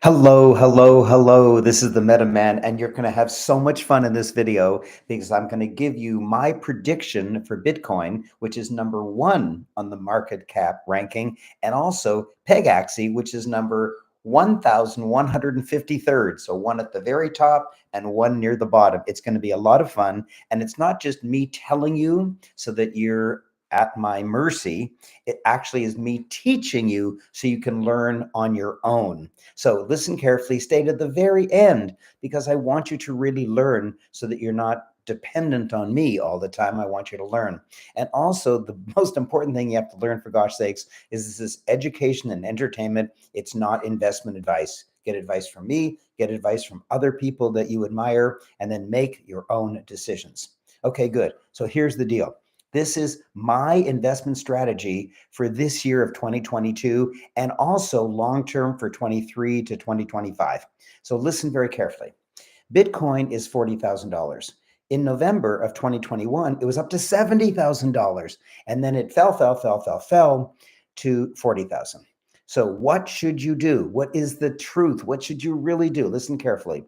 Hello, hello, hello. This is the Meta Man, and you're going to have so much fun in this video because I'm going to give you my prediction for Bitcoin, which is number one on the market cap ranking, and also Pegaxy, which is number 1,153rd. So one at the very top and one near the bottom. It's going to be a lot of fun. And it's not just me telling you so that you're at my mercy. It actually is me teaching you so you can learn on your own. So listen carefully, stay to the very end because I want you to really learn so that you're not dependent on me all the time. I want you to learn. And also the most important thing you have to learn, for gosh sakes, is this is education and entertainment. It's not investment advice. Get advice from me, get advice from other people that you admire, and then make your own decisions. Okay, good. So here's the deal. This is my investment strategy for this year of 2022 and also long-term for 23 to 2025. So listen very carefully. Bitcoin is $40,000. In November of 2021, it was up to $70,000 and then it fell to 40,000. So what should you do? What is the truth? What should you really do? Listen carefully.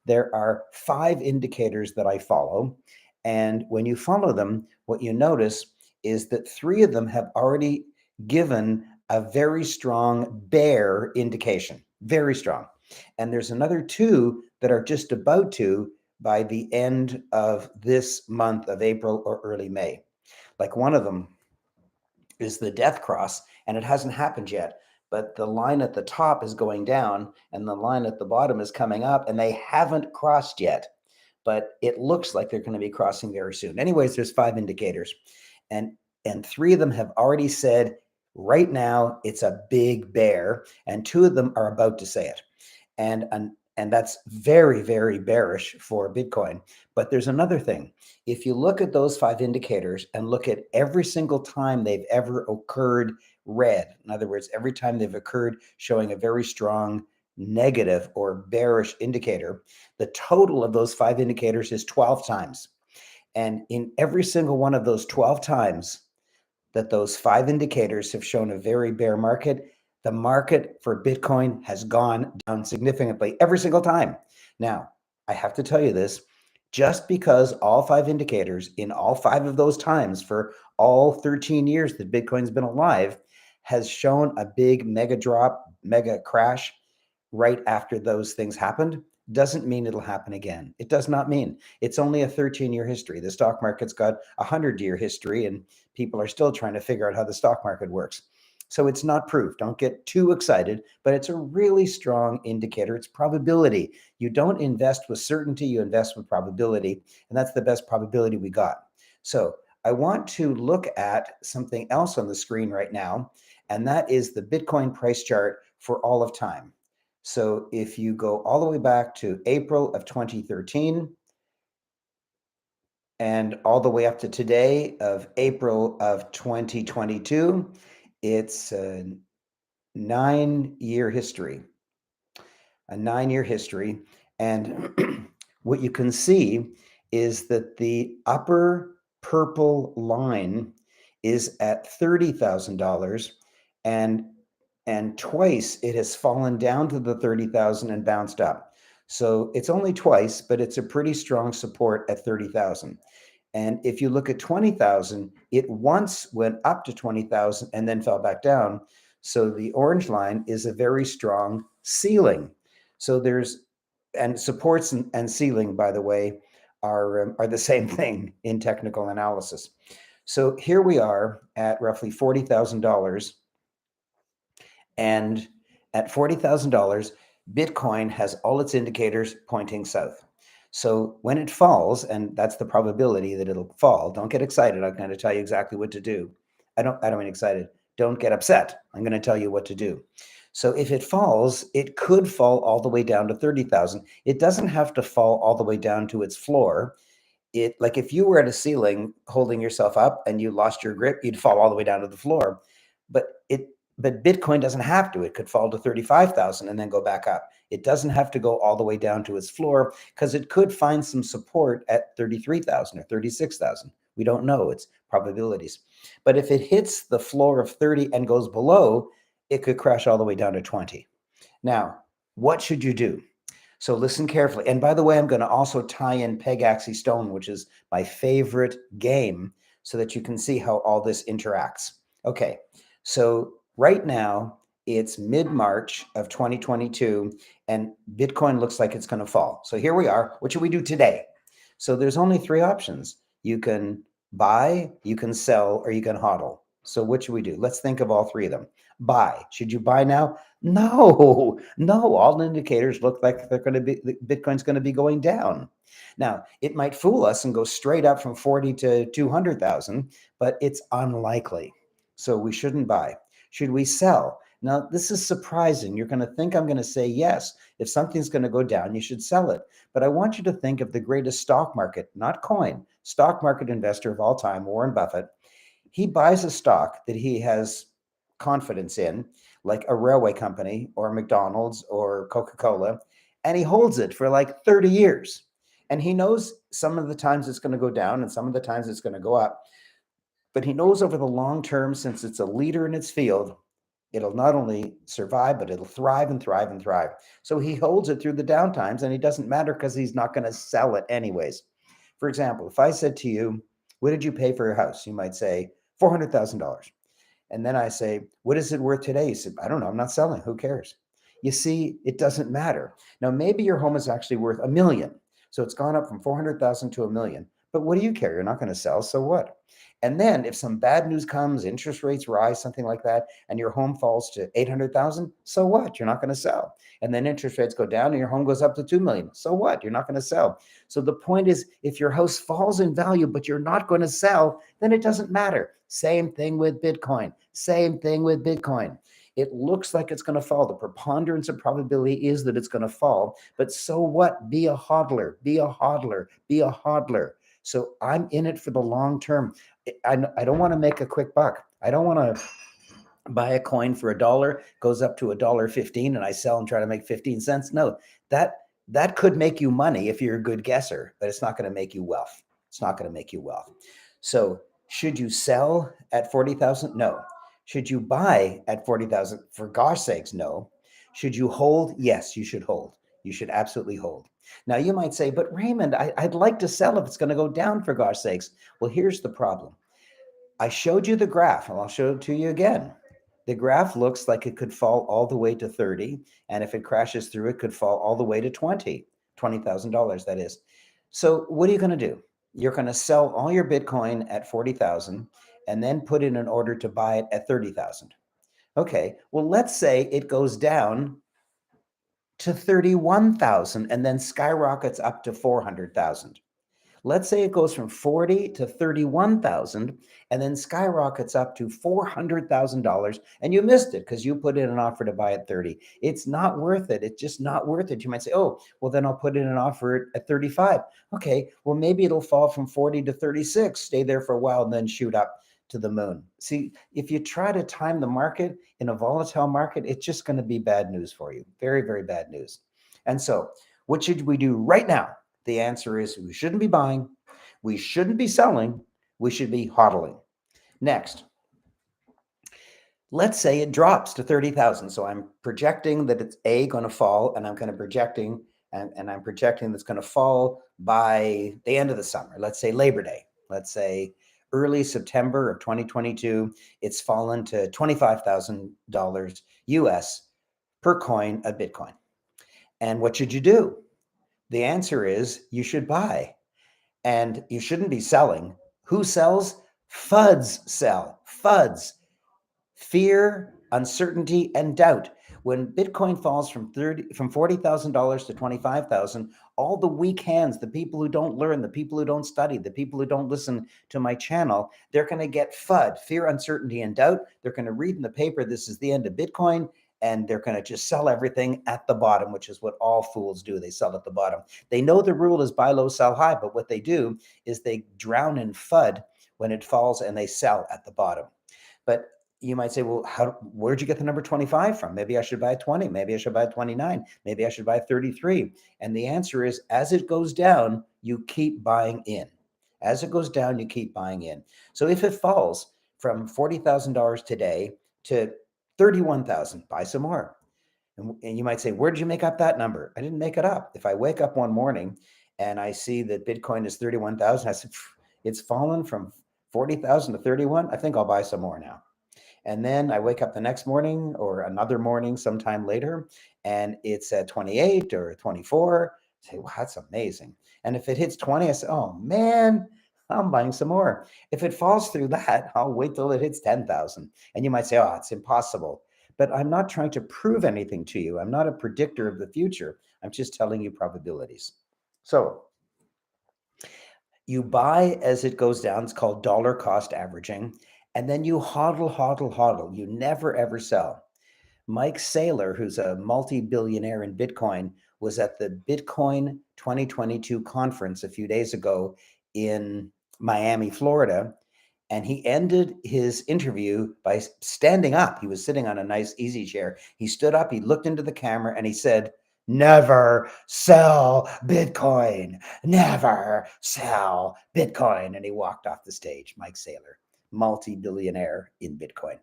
There are 5 indicators that I follow. And when you follow them, what you notice is that 3 of them have already given a very strong bear indication, very strong. And there's another 2 that are just about to by the end of this month of April or early May. Like one of them is the death cross, and it hasn't happened yet. But the line at the top is going down and the line at the bottom is coming up, and they haven't crossed yet. But it looks like they're going to be crossing very soon. Anyways, there's 5 indicators, and 3 of them have already said right now it's a big bear, and 2 of them are about to say it. And that's very, very bearish for Bitcoin. But there's another thing. If you look at those 5 indicators and look at every single time they've ever occurred red, in other words, every time they've occurred showing a very strong negative or bearish indicator, the total of those 5 indicators is 12 times. And in every single one of those 12 times that those 5 indicators have shown a very bear market, the market for Bitcoin has gone down significantly every single time. Now, I have to tell you this, just because all 5 indicators in all 5 of those times for all 13 years that Bitcoin's been alive has shown a big mega drop, mega crash right after those things happened, doesn't mean it'll happen again. It does not mean. It's only a 13-year history. The stock market's got a 100-year history, and people are still trying to figure out how the stock market works. So it's not proof. Don't get too excited, but it's a really strong indicator. It's probability. You don't invest with certainty, you invest with probability, and that's the best probability we got. So I want to look at something else on the screen right now, and that is the Bitcoin price chart for all of time. So if you go all the way back to April of 2013 and all the way up to today of April of 2022, it's a 9-year history, a 9-year history. And what you can see is that the upper purple line is at $30,000 and twice it has fallen down to the 30,000 and bounced up. So it's only twice, but it's a pretty strong support at 30,000. And if you look at 20,000, it once went up to 20,000 and then fell back down. So the orange line is a very strong ceiling. So and supports and ceiling, by the way, are the same thing in technical analysis. So here we are at roughly $40,000. And at $40,000, Bitcoin has all its indicators pointing south. So when it falls, and that's the probability that it'll fall, don't get excited. I'm going to tell you exactly what to do. I don't mean excited. Don't get upset. I'm going to tell you what to do. So if it falls, it could fall all the way down to 30,000. It doesn't have to fall all the way down to its floor. Like if you were at a ceiling holding yourself up and you lost your grip, you'd fall all the way down to the floor. But Bitcoin doesn't have to. It could fall to 35,000 and then go back up. It doesn't have to go all the way down to its floor because it could find some support at 33,000 or 36,000. We don't know. It's probabilities. But if it hits the floor of 30 and goes below, it could crash all the way down to 20. Now, What should you do? So listen carefully. And by the way, I'm going to also tie in Pegaxy Stone, which is my favorite game, so that you can see how all this interacts. Okay, so right now it's mid-March of 2022, and Bitcoin looks like it's going to fall. So here we are. What should we do today? So there's only three options. You can buy, you can sell, or you can hodl. So what should we do? Let's think of all three of them. Buy. Should you buy now? No, no. All indicators look like they're going to be Bitcoin's going to be going down. Now, it might fool us and go straight up from 40 to 200,000, but it's unlikely. So we shouldn't buy. Should we sell? Now, this is surprising. You're going to think I'm going to say yes. If something's going to go down, you should sell it. But I want you to think of the greatest stock market, not coin, stock market investor of all time, Warren Buffett. He buys a stock that he has confidence in, like a railway company or McDonald's or Coca-Cola, and he holds it for like 30 years. And he knows some of the times it's going to go down and some of the times it's going to go up. But he knows over the long term, since it's a leader in its field, it'll not only survive, but it'll thrive and thrive and thrive. So he holds it through the down times, and it doesn't matter because he's not going to sell it anyways. For example, if I said to you, what did you pay for your house? You might say $400,000. And then I say, what is it worth today? You said, I don't know. I'm not selling. Who cares? You see, it doesn't matter. Now, maybe your home is actually worth $1 million. So it's gone up from 400,000 to $1 million. But what do you care? You're not going to sell. So what? And then if some bad news comes, interest rates rise, something like that, and your home falls to 800,000, so what? You're not going to sell. And then interest rates go down and your home goes up to 2 million. So what? You're not going to sell. So the point is, if your house falls in value, but you're not going to sell, then it doesn't matter. Same thing with Bitcoin. Same thing with Bitcoin. It looks like it's going to fall. The preponderance of probability is that it's going to fall. But so what? Be a hodler. Be a hodler. Be a hodler. So I'm in it for the long term. I don't want to make a quick buck. I don't want to buy a coin for $1, goes up to $1.15, and I sell and try to make 15 cents. No, that could make you money if you're a good guesser, but it's not going to make you wealth. It's not going to make you wealth. So should you sell at 40,000? No. Should you buy at 40,000? For gosh sakes, no. Should you hold? Yes, you should hold. You should absolutely hold. Now you might say, but Raymond, I'd like to sell if it's going to go down, for gosh sakes. Well, here's the problem. I showed you the graph, and I'll show it to you again. The graph looks like it could fall all the way to 30, and if it crashes through, it could fall all the way to $20,000, that is. So what are you going to do? You're going to sell all your Bitcoin at 40,000 and then put in an order to buy it at 30,000. Okay, well, let's say it goes down to 31,000 and then skyrockets up to 400,000. Let's say it goes from 40 to 31,000 and then skyrockets up to $400,000, and you missed it because you put in an offer to buy at 30. It's not worth it. It's just not worth it. You might say, oh, well, then I'll put in an offer at 35. Okay, well, maybe it'll fall from 40 to 36, stay there for a while, and then shoot up to the moon. See, if you try to time the market in a volatile market, it's just going to be bad news for you. Very, very bad news. And so what should we do right now? The answer is we shouldn't be buying, we shouldn't be selling, we should be hodling. Next, let's say it drops to 30,000. So I'm projecting that it's going to fall, and I'm kind of projecting, and I'm projecting that's going to fall by the end of the summer. Let's say Labor Day. Let's say early September of 2022, it's fallen to $25,000 US per coin of Bitcoin. And what should you do? The answer is you should buy, and you shouldn't be selling. Who sells? FUDs sell. FUDs. Fear, uncertainty, and doubt. When Bitcoin falls from $40,000 to 25,000, all the weak hands, the people who don't learn, the people who don't study, the people who don't listen to my channel, they're going to get FUD, fear, uncertainty, and doubt. They're going to read in the paper, this is the end of Bitcoin, and they're going to just sell everything at the bottom, which is what all fools do. They sell at the bottom. They know the rule is buy low, sell high, but what they do is they drown in FUD when it falls, and they sell at the bottom. But you might say, well, where'd you get the number 25 from? Maybe I should buy 20. Maybe I should buy 29. Maybe I should buy 33. And the answer is, as it goes down, you keep buying in. As it goes down, you keep buying in. So if it falls from $40,000 today to 31,000, buy some more. And you might say, where did you make up that number? I didn't make it up. If I wake up one morning and I see that Bitcoin is 31,000, I said, it's fallen from 40,000 to 31. I think I'll buy some more now. And then I wake up the next morning or another morning sometime later, and it's at 28 or 24. I say, wow, that's amazing. And if it hits 20, I say, oh man, I'm buying some more. If it falls through that, I'll wait till it hits 10,000. And you might say, oh, it's impossible. But I'm not trying to prove anything to you. I'm not a predictor of the future. I'm just telling you probabilities. So you buy as it goes down. It's called dollar cost averaging. And then you hodl, hodl, hodl. You never, ever sell. Mike Saylor, who's a multi-billionaire in Bitcoin, was at the Bitcoin 2022 conference a few days ago in Miami, Florida. And he ended his interview by standing up. He was sitting on a nice easy chair. He stood up, he looked into the camera, and he said, never sell Bitcoin, never sell Bitcoin. And he walked off the stage. Mike Saylor, multi-billionaire in Bitcoin.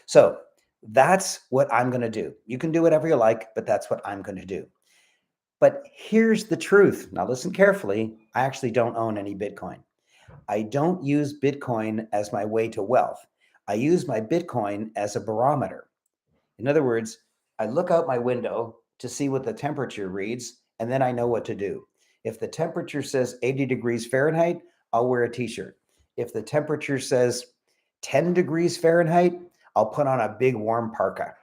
So that's what I'm going to do. You can do whatever you like, but that's what I'm going to do. But here's the truth. Now listen carefully. I actually don't own any Bitcoin. I don't use Bitcoin as my way to wealth. I use my Bitcoin as a barometer. In other words, I look out my window to see what the temperature reads, and then I know what to do. If the temperature says 80 degrees Fahrenheit, I'll wear a t-shirt. If the temperature says 10 degrees Fahrenheit, I'll put on a big warm parka.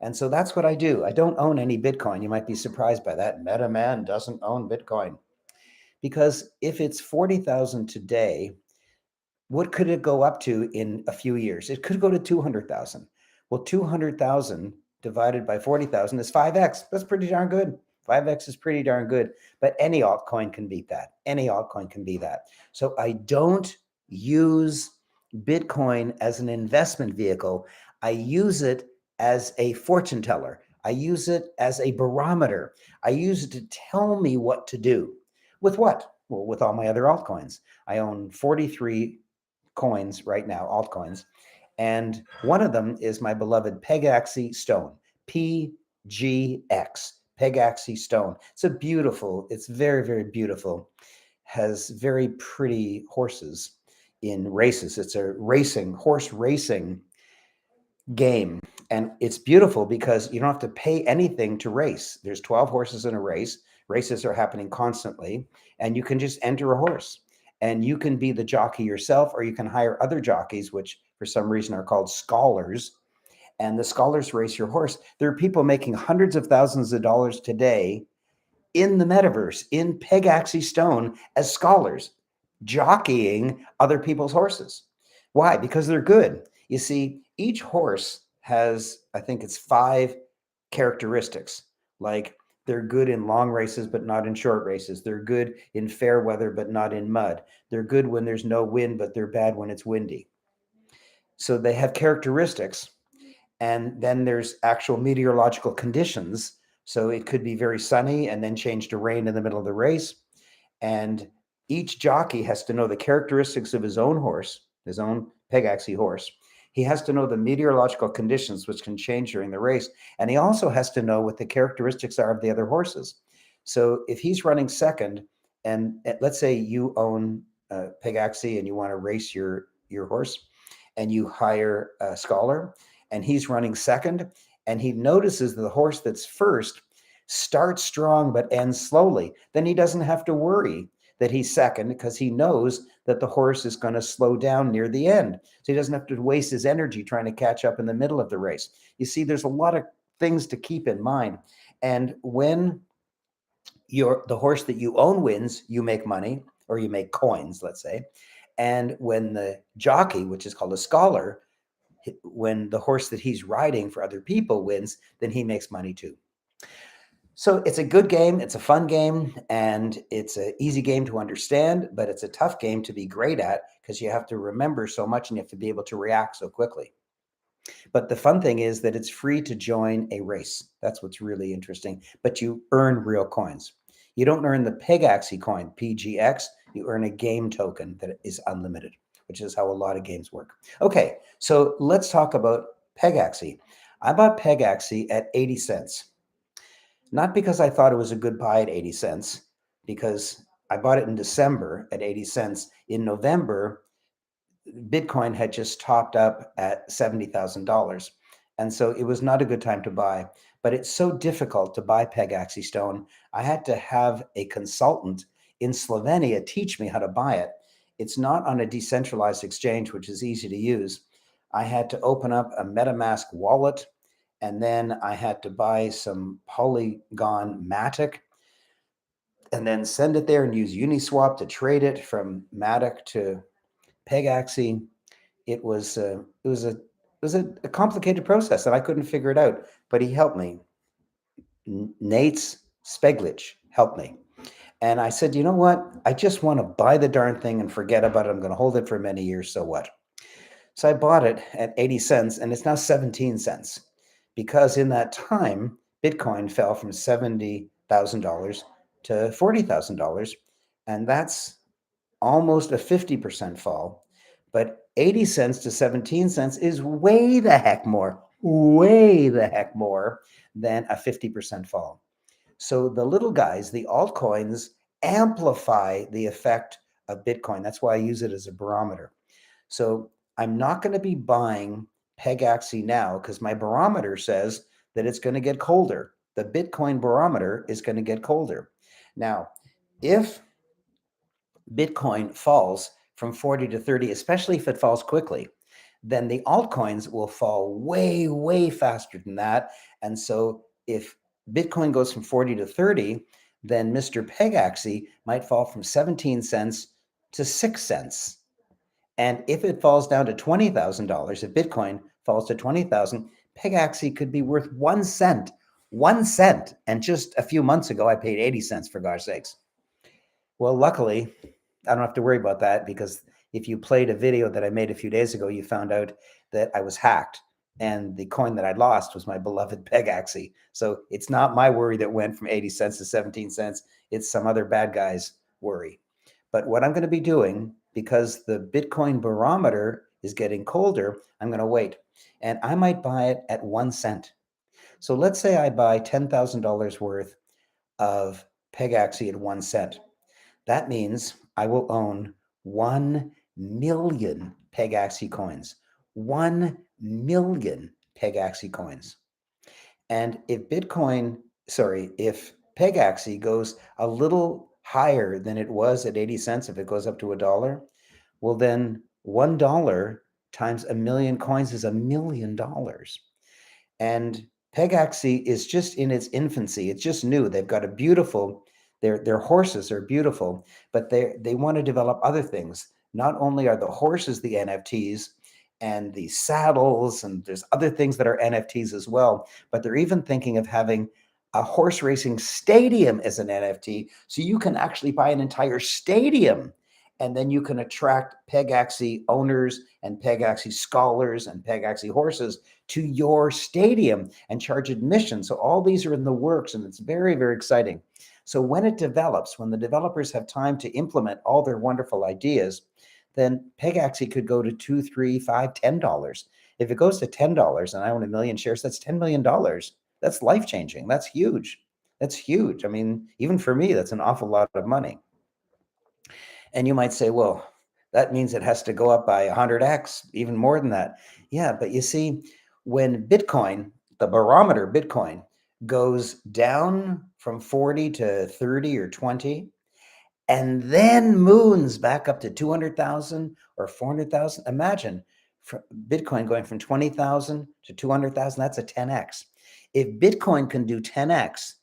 And so that's what I do. I don't own any Bitcoin. You might be surprised by that. MetaMan doesn't own Bitcoin. Because if it's 40,000 today, what could it go up to in a few years? It could go to 200,000. Well, 200,000 divided by 40,000 is 5x. That's pretty darn good. 5x is pretty darn good. But any altcoin can beat that. Any altcoin can be that. So I don't use Bitcoin as an investment vehicle. I use it as a fortune teller. I use it as a barometer. I use it to tell me what to do. With what? Well, with all my other altcoins. I own 43 coins right now, altcoins. And one of them is my beloved Pegaxy Stone, PGX, Pegaxy Stone. It's very, very beautiful, has very pretty horses in races. It's a horse racing game. And it's beautiful because you don't have to pay anything to race. There's 12 horses in a race. Races are happening constantly, and you can just enter a horse. And you can be the jockey yourself, or you can hire other jockeys, which for some reason are called scholars. And the scholars race your horse. There are people making hundreds of thousands of dollars today in the metaverse, in Pegaxy Stone, as scholars, jockeying other people's horses. Why? Because they're good. You see, each horse has, I think it's 5 characteristics. Like they're good in long races, but not in short races. They're good in fair weather, but not in mud. They're good when there's no wind, but they're bad when it's windy. So they have characteristics. And then there's actual meteorological conditions. So it could be very sunny and then change to rain in the middle of the race. And each jockey has to know the characteristics of his own horse, his own Pegaxy horse. He has to know the meteorological conditions, which can change during the race. And he also has to know what the characteristics are of the other horses. So if he's running second, and let's say you own Pegaxy and you want to race your horse, and you hire a scholar, and he's running second, and he notices the horse that's first starts strong but ends slowly, then he doesn't have to worry that he's second because he knows that the horse is going to slow down near the end. So he doesn't have to waste his energy trying to catch up in the middle of the race. You see, there's a lot of things to keep in mind. And when the horse that you own wins, you make money, or you make coins, let's say. And when the jockey, which is called a scholar, when the horse that he's riding for other people wins, then he makes money too. So it's a good game. It's a fun game, and it's an easy game to understand, but it's a tough game to be great at because you have to remember so much and you have to be able to react so quickly. But the fun thing is that it's free to join a race. That's what's really interesting. But you earn real coins. You don't earn the Pegaxy coin, PGX. You earn a game token that is unlimited, which is how a lot of games work. Okay, so let's talk about Pegaxy. I bought Pegaxy at 80 cents. Not because I thought it was a good buy at 80 cents, because I bought it in December at 80 cents. In November, Bitcoin had just topped up at $70,000. And so it was not a good time to buy. But it's so difficult to buy Pegaxy Stone. I had to have a consultant in Slovenia teach me how to buy it. It's not on a decentralized exchange, which is easy to use. I had to open up a MetaMask wallet, and then I had to buy some Polygon Matic, and then send it there and use Uniswap to trade it from Matic to Pegaxy. It was a complicated process, and I couldn't figure it out. But he helped me. Nate's Speglich helped me. And I said, you know what? I just want to buy the darn thing and forget about it. I'm going to hold it for many years. So what? So I bought it at 80 cents, and it's now 17 cents, because in that time, Bitcoin fell from $70,000 to $40,000. And that's almost a 50% fall. But 80 cents to 17 cents is way the heck more, way the heck more than a 50% fall. So the little guys, the altcoins, amplify the effect of Bitcoin. That's why I use it as a barometer. So I'm not going to be buying Pegaxy now because my barometer says that it's going to get colder. The Bitcoin barometer is going to get colder. Now, if Bitcoin falls from 40 to 30, especially if it falls quickly, then the altcoins will fall way, way faster than that. And so if Bitcoin goes from 40 to 30, then Mr. Pegaxy might fall from 17 cents to 6 cents. And if it falls down to $20,000, if Bitcoin falls to 20,000, Pegaxy could be worth 1 cent. 1 cent. And just a few months ago, I paid 80 cents, for gosh sakes. Well, luckily, I don't have to worry about that, because if you played a video that I made a few days ago, you found out that I was hacked, and the coin that I lost was my beloved Pegaxy. So it's not my worry that went from 80 cents to 17 cents. It's some other bad guy's worry. But what I'm going to be doing, because the Bitcoin barometer is getting colder, I'm going to wait. And I might buy it at 1 cent. So let's say I buy $10,000 worth of Pegaxy at 1 cent. That means I will own 1 million Pegaxy coins. 1 million Pegaxy coins. And if if Pegaxy goes a little higher than it was at 80 cents, if it goes up to $1, well, then $1 times a million coins is $1 million. And Pegaxy is just in its infancy. It's just new. They've got a beautiful, their horses are beautiful, but they want to develop other things. Not only are the horses the NFTs and the saddles, and there's other things that are NFTs as well, but they're even thinking of having a horse racing stadium as an NFT. So you can actually buy an entire stadium, and then you can attract Pegaxy owners and Pegaxy scholars and Pegaxy horses to your stadium and charge admission. So all these are in the works, and it's very, very exciting. So when it develops, when the developers have time to implement all their wonderful ideas, then Pegaxy could go to $2, $3, $5, $10. If it goes to $10 and I own 1 million shares, that's $10 million. That's life-changing. That's huge. That's huge. I mean, even for me, that's an awful lot of money. And you might say, well, that means it has to go up by 100x, even more than that. Yeah, but you see, when Bitcoin, the barometer Bitcoin, goes down from 40 to 30 or 20, and then moons back up to 200,000 or 400,000, imagine Bitcoin going from 20,000 to 200,000, that's a 10x. If Bitcoin can do 10x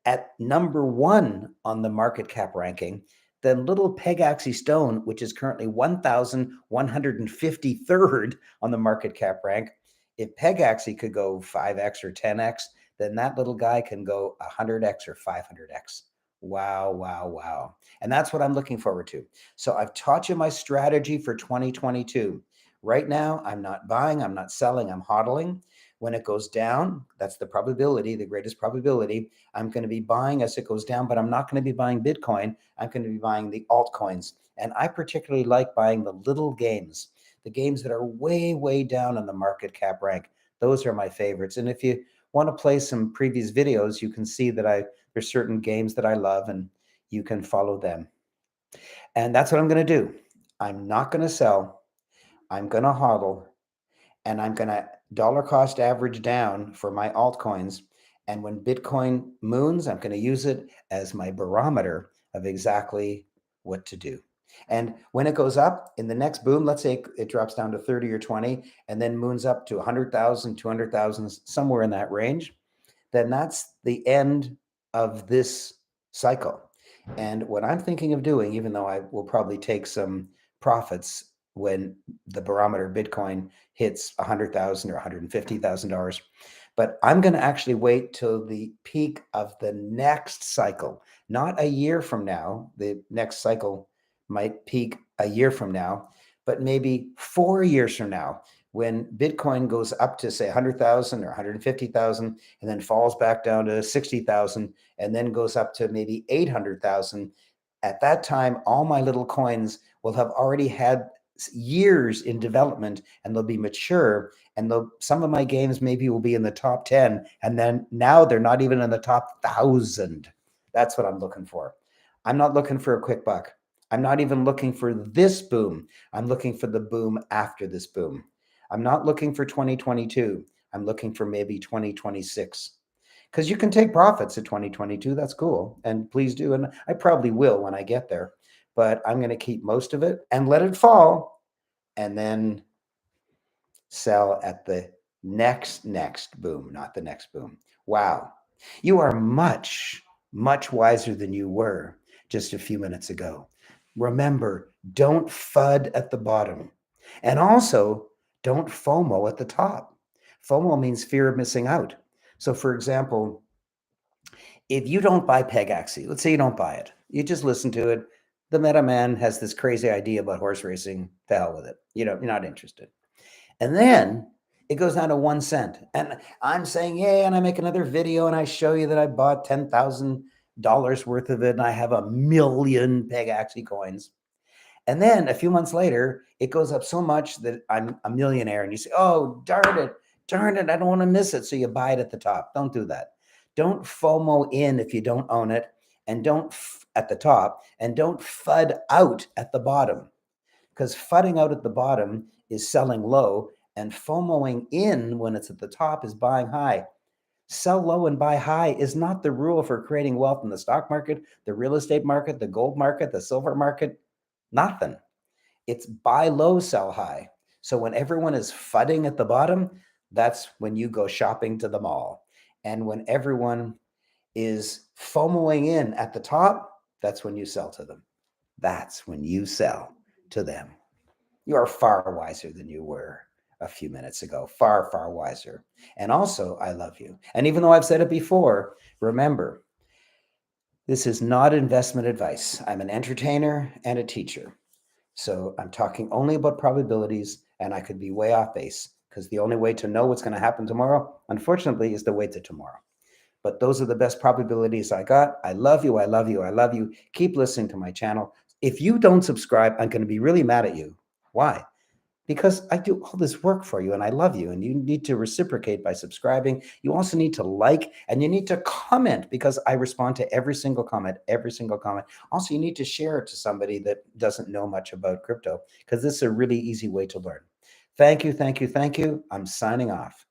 at number 1 on the market cap ranking, then little Pegaxy Stone, which is currently 1,153rd on the market cap rank, if Pegaxy could go 5x or 10x, then that little guy can go 100x or 500x. Wow, wow, wow. And that's what I'm looking forward to. So I've taught you my strategy for 2022. Right now, I'm not buying, I'm not selling, I'm hodling. When it goes down, that's the probability, the greatest probability. I'm going to be buying as it goes down, but I'm not going to be buying Bitcoin. I'm going to be buying the altcoins. And I particularly like buying the little games, the games that are way, way down on the market cap rank. Those are my favorites. And if you want to play some previous videos, you can see that there's certain games that I love, and you can follow them. And that's what I'm going to do. I'm not going to sell. I'm going to hodl, and I'm going to dollar cost average down for my altcoins. And when Bitcoin moons, I'm going to use it as my barometer of exactly what to do. And when it goes up in the next boom, let's say it drops down to 30 or 20 and then moons up to 100,000, 200,000, somewhere in that range, then that's the end of this cycle. And what I'm thinking of doing, even though I will probably take some profits when the barometer Bitcoin hits 100,000 or $150,000, but I'm going to actually wait till the peak of the next cycle, not a year from now. The next cycle might peak a year from now, but maybe 4 years from now, when Bitcoin goes up to say 100,000 or 150,000 and then falls back down to 60,000 and then goes up to maybe 800,000. At that time, all my little coins will have already had years in development, and they'll be mature, and some of my games maybe will be in the top 10, and then now they're not even in the top 1,000. That's what I'm looking for. I'm not looking for a quick buck. I'm not even looking for this boom. I'm looking for the boom after this boom. I'm not looking for 2022. I'm looking for maybe 2026. Because you can take profits at 2022. That's cool. And please do. And I probably will when I get there. But I'm going to keep most of it and let it fall and then sell at the next boom, not the next boom. Wow. You are much, much wiser than you were just a few minutes ago. Remember, don't FUD at the bottom. And also, don't FOMO at the top. FOMO means fear of missing out. So, for example, if you don't buy Pegaxy, let's say you don't buy it, you just listen to it. The meta man has this crazy idea about horse racing. To hell with it. You're not interested. And then it goes down to 1 cent. And I'm saying, yeah, and I make another video and I show you that I bought $10,000 worth of it and I have 1,000,000 Pegaxy coins. And then a few months later, it goes up so much that I'm a millionaire. And you say, oh, darn it, I don't want to miss it. So you buy it at the top. Don't do that. Don't FOMO in if you don't own it, and don't at the top, and don't FUD out at the bottom. Because FUDding out at the bottom is selling low, and FOMOing in when it's at the top is buying high. Sell low and buy high is not the rule for creating wealth in the stock market, the real estate market, the gold market, the silver market. Nothing. It's buy low, sell high. So when everyone is FUDding at the bottom, that's when you go shopping to the mall. And when everyone is FOMOing in at the top, that's when you sell to them. That's when you sell to them. You are far wiser than you were a few minutes ago. Far, far wiser. And also, I love you. And even though I've said it before, remember, this is not investment advice. I'm an entertainer and a teacher. So I'm talking only about probabilities, and I could be way off base, because the only way to know what's going to happen tomorrow, unfortunately, is to wait till tomorrow. But those are the best probabilities I got. I love you. I love you. I love you. Keep listening to my channel. If you don't subscribe, I'm going to be really mad at you. Why? Because I do all this work for you and I love you, and you need to reciprocate by subscribing. You also need to like, and you need to comment, because I respond to every single comment, every single comment. Also, you need to share it to somebody that doesn't know much about crypto, because this is a really easy way to learn. Thank you, thank you, thank you. I'm signing off.